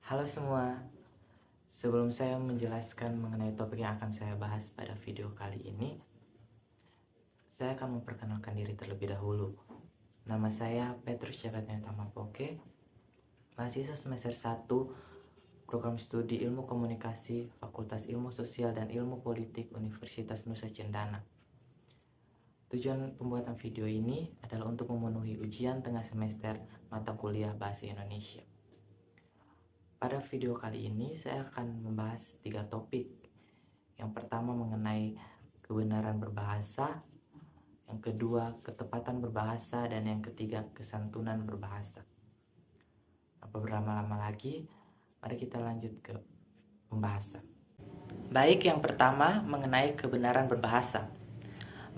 Halo semua, sebelum saya menjelaskan mengenai topik yang akan saya bahas pada video kali ini, saya akan memperkenalkan diri terlebih dahulu. Nama saya Petrus Jagatnya Utama Poke, mahasiswa semester 1 Program Studi Ilmu Komunikasi Fakultas Ilmu Sosial dan Ilmu Politik Universitas Nusa Cendana. Tujuan pembuatan video ini adalah untuk memenuhi ujian tengah semester mata kuliah Bahasa Indonesia. Pada video kali ini saya akan membahas 3 topik. Yang pertama mengenai kebenaran berbahasa, yang kedua ketepatan berbahasa, dan yang ketiga kesantunan berbahasa. Tanpa berlama-lama lagi, mari kita lanjut ke pembahasan. Baik, yang pertama mengenai kebenaran berbahasa.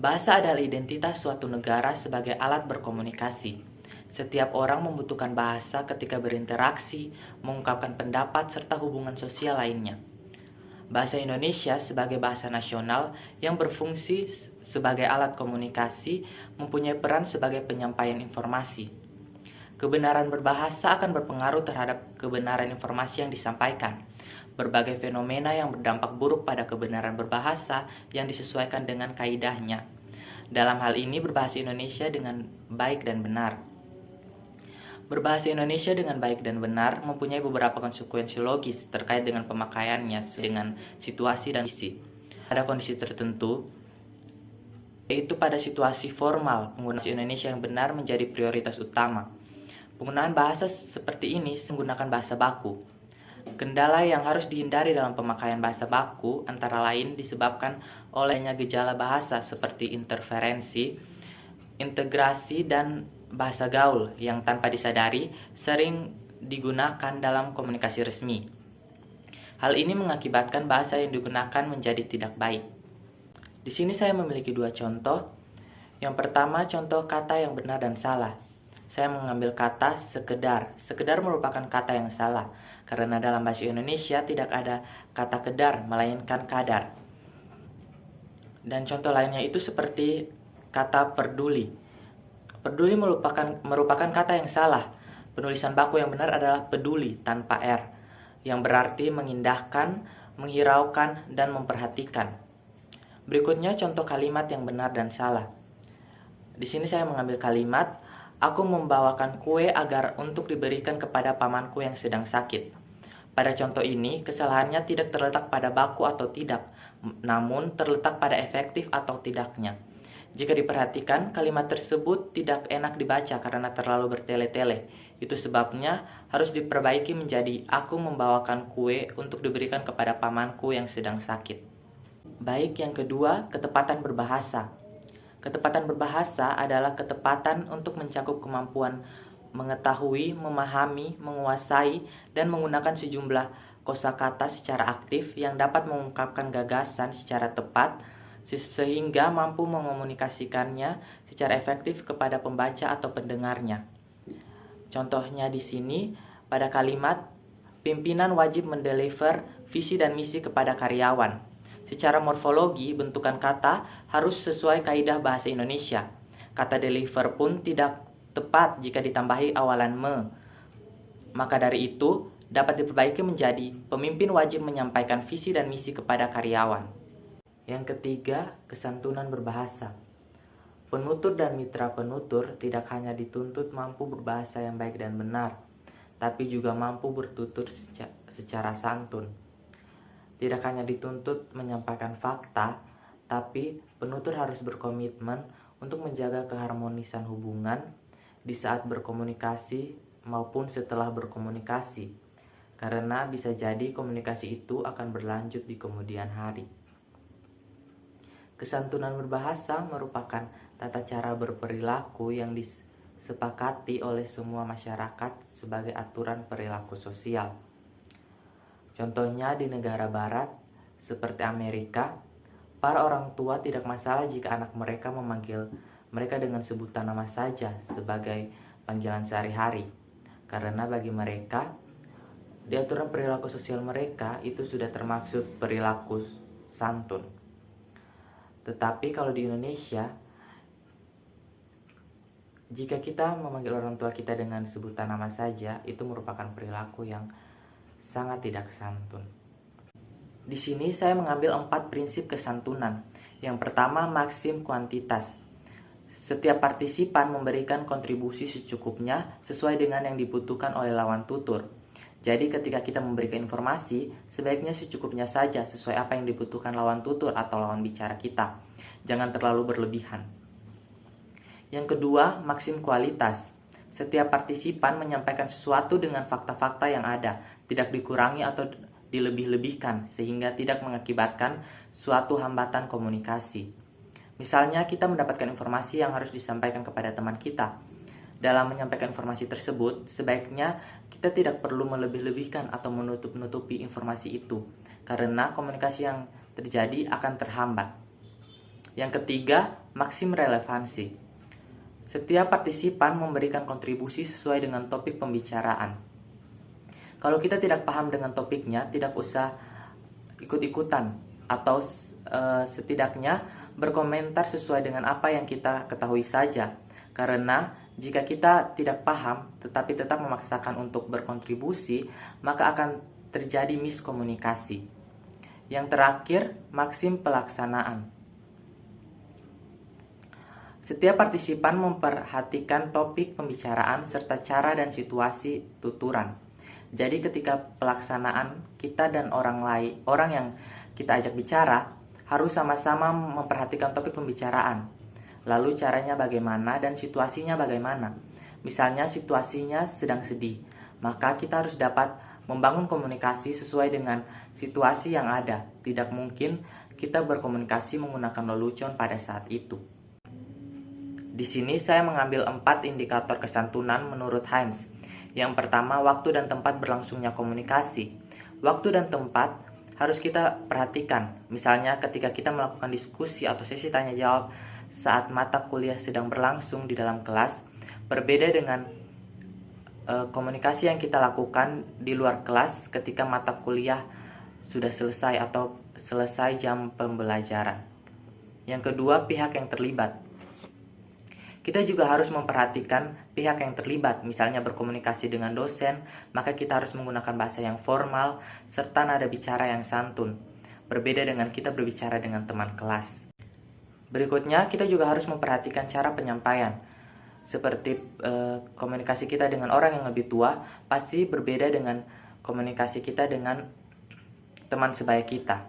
Bahasa adalah identitas suatu negara sebagai alat berkomunikasi. Setiap orang membutuhkan bahasa ketika berinteraksi, mengungkapkan pendapat, serta hubungan sosial lainnya. Bahasa Indonesia sebagai bahasa nasional yang berfungsi sebagai alat komunikasi mempunyai peran sebagai penyampaian informasi. Kebenaran berbahasa akan berpengaruh terhadap kebenaran informasi yang disampaikan. Berbagai fenomena yang berdampak buruk pada kebenaran berbahasa yang disesuaikan dengan kaidahnya. Dalam hal ini berbahasa Indonesia dengan baik dan benar. Berbahasa Indonesia dengan baik dan benar mempunyai beberapa konsekuensi logis terkait dengan pemakaiannya dengan situasi dan kondisi. Pada kondisi tertentu, yaitu pada situasi formal, penggunaan bahasa Indonesia yang benar menjadi prioritas utama. Penggunaan bahasa seperti ini menggunakan bahasa baku. Kendala yang harus dihindari dalam pemakaian bahasa baku antara lain disebabkan olehnya gejala bahasa seperti interferensi, integrasi, dan bahasa gaul yang tanpa disadari sering digunakan dalam komunikasi resmi. Hal ini mengakibatkan bahasa yang digunakan menjadi tidak baik. Di sini saya memiliki 2 contoh. Yang pertama, contoh kata yang benar dan salah. Saya mengambil kata sekedar. Sekedar merupakan kata yang salah, karena dalam bahasa Indonesia tidak ada kata kedar, melainkan kadar. Dan contoh lainnya itu seperti kata peduli. Peduli merupakan kata yang salah. Penulisan baku yang benar adalah peduli tanpa R, yang berarti mengindahkan, menghiraukan, dan memperhatikan. Berikutnya contoh kalimat yang benar dan salah. Di sini saya mengambil kalimat, aku membawakan kue agar untuk diberikan kepada pamanku yang sedang sakit. Pada contoh ini, kesalahannya tidak terletak pada baku atau tidak, namun terletak pada efektif atau tidaknya. Jika diperhatikan, kalimat tersebut tidak enak dibaca karena terlalu bertele-tele. Itu sebabnya harus diperbaiki menjadi aku membawakan kue untuk diberikan kepada pamanku yang sedang sakit. Baik, yang kedua, ketepatan berbahasa. Ketepatan berbahasa adalah ketepatan untuk mencakup kemampuan mengetahui, memahami, menguasai, dan menggunakan sejumlah kosakata secara aktif yang dapat mengungkapkan gagasan secara tepat sehingga mampu mengomunikasikannya secara efektif kepada pembaca atau pendengarnya. Contohnya di sini pada kalimat pimpinan wajib mendeliver visi dan misi kepada karyawan. Secara morfologi, bentukan kata harus sesuai kaidah bahasa Indonesia. Kata deliver pun tidak tepat jika ditambahi awalan me. Maka dari itu, dapat diperbaiki menjadi pemimpin wajib menyampaikan visi dan misi kepada karyawan. Yang ketiga, kesantunan berbahasa. Penutur dan mitra penutur tidak hanya dituntut mampu berbahasa yang baik dan benar, tapi juga mampu bertutur secara santun. Tidak hanya dituntut menyampaikan fakta, tapi penutur harus berkomitmen untuk menjaga keharmonisan hubungan di saat berkomunikasi maupun setelah berkomunikasi, karena bisa jadi komunikasi itu akan berlanjut di kemudian hari. Kesantunan berbahasa merupakan tata cara berperilaku yang disepakati oleh semua masyarakat sebagai aturan perilaku sosial. Contohnya di negara barat, seperti Amerika, para orang tua tidak masalah jika anak mereka memanggil mereka dengan sebutan nama saja sebagai panggilan sehari-hari. Karena bagi mereka, di aturan perilaku sosial mereka itu sudah termaksud perilaku santun. Tetapi kalau di Indonesia, jika kita memanggil orang tua kita dengan sebutan nama saja, itu merupakan perilaku yang sangat tidak santun. Di sini saya mengambil 4 prinsip kesantunan. Yang pertama, maksim kuantitas. Setiap partisipan memberikan kontribusi secukupnya sesuai dengan yang dibutuhkan oleh lawan tutur. Jadi ketika kita memberikan informasi, sebaiknya secukupnya saja sesuai apa yang dibutuhkan lawan tutur atau lawan bicara kita. Jangan terlalu berlebihan. Yang kedua, maksim kualitas. Setiap partisipan menyampaikan sesuatu dengan fakta-fakta yang ada, tidak dikurangi atau dilebih-lebihkan, sehingga tidak mengakibatkan suatu hambatan komunikasi. Misalnya, kita mendapatkan informasi yang harus disampaikan kepada teman kita. Dalam menyampaikan informasi tersebut, sebaiknya kita tidak perlu melebih-lebihkan atau menutup-nutupi informasi itu, karena komunikasi yang terjadi akan terhambat. Yang ketiga, maksim relevansi. Setiap partisipan memberikan kontribusi sesuai dengan topik pembicaraan. Kalau kita tidak paham dengan topiknya, tidak usah ikut-ikutan atau setidaknya berkomentar sesuai dengan apa yang kita ketahui saja. Karena jika kita tidak paham tetapi tetap memaksakan untuk berkontribusi, maka akan terjadi miskomunikasi. Yang terakhir, maksim pelaksanaan. Setiap partisipan memperhatikan topik pembicaraan serta cara dan situasi tuturan. Jadi ketika pelaksanaan, kita dan orang yang kita ajak bicara harus sama-sama memperhatikan topik pembicaraan. Lalu caranya bagaimana dan situasinya bagaimana. Misalnya situasinya sedang sedih, maka kita harus dapat membangun komunikasi sesuai dengan situasi yang ada. Tidak mungkin kita berkomunikasi menggunakan lelucon pada saat itu. Di sini saya mengambil 4 indikator kesantunan menurut Himes. Yang pertama, waktu dan tempat berlangsungnya komunikasi. Waktu dan tempat harus kita perhatikan. Misalnya ketika kita melakukan diskusi atau sesi tanya jawab saat mata kuliah sedang berlangsung di dalam kelas, berbeda dengan komunikasi yang kita lakukan di luar kelas ketika mata kuliah sudah selesai atau selesai jam pembelajaran. Yang kedua, pihak yang terlibat. Kita juga harus memperhatikan pihak yang terlibat, misalnya berkomunikasi dengan dosen, maka kita harus menggunakan bahasa yang formal, serta nada bicara yang santun. Berbeda dengan kita berbicara dengan teman kelas. Berikutnya, kita juga harus memperhatikan cara penyampaian. Seperti komunikasi kita dengan orang yang lebih tua, pasti berbeda dengan komunikasi kita dengan teman sebaya kita.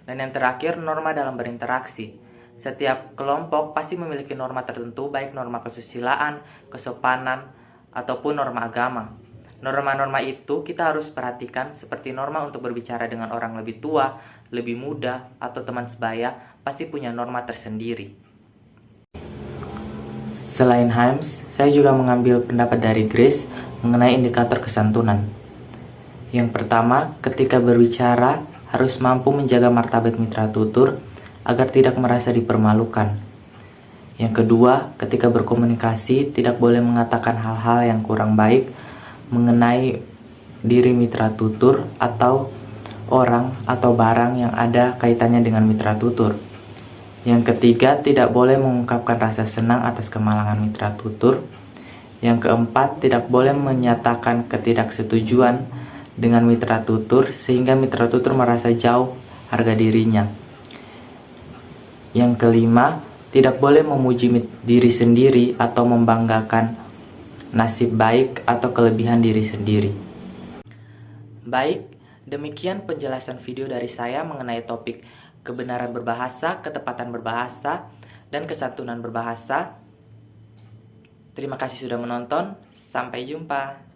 Dan yang terakhir, norma dalam berinteraksi. Setiap kelompok pasti memiliki norma tertentu, baik norma kesusilaan, kesopanan, ataupun norma agama. Norma-norma itu kita harus perhatikan, seperti norma untuk berbicara dengan orang lebih tua, lebih muda, atau teman sebaya, pasti punya norma tersendiri. Selain Himes, saya juga mengambil pendapat dari Grace mengenai indikator kesantunan. Yang pertama, ketika berbicara harus mampu menjaga martabat mitra tutur agar tidak merasa dipermalukan. Yang kedua, ketika berkomunikasi tidak boleh mengatakan hal-hal yang kurang baik mengenai diri mitra tutur atau orang atau barang yang ada kaitannya dengan mitra tutur. Yang ketiga, tidak boleh mengungkapkan rasa senang atas kemalangan mitra tutur. Yang keempat, tidak boleh menyatakan ketidaksetujuan dengan mitra tutur sehingga mitra tutur merasa jauh harga dirinya. Yang kelima, tidak boleh memuji diri sendiri atau membanggakan nasib baik atau kelebihan diri sendiri. Baik, demikian penjelasan video dari saya mengenai topik kebenaran berbahasa, ketepatan berbahasa, dan kesantunan berbahasa. Terima kasih sudah menonton. Sampai jumpa.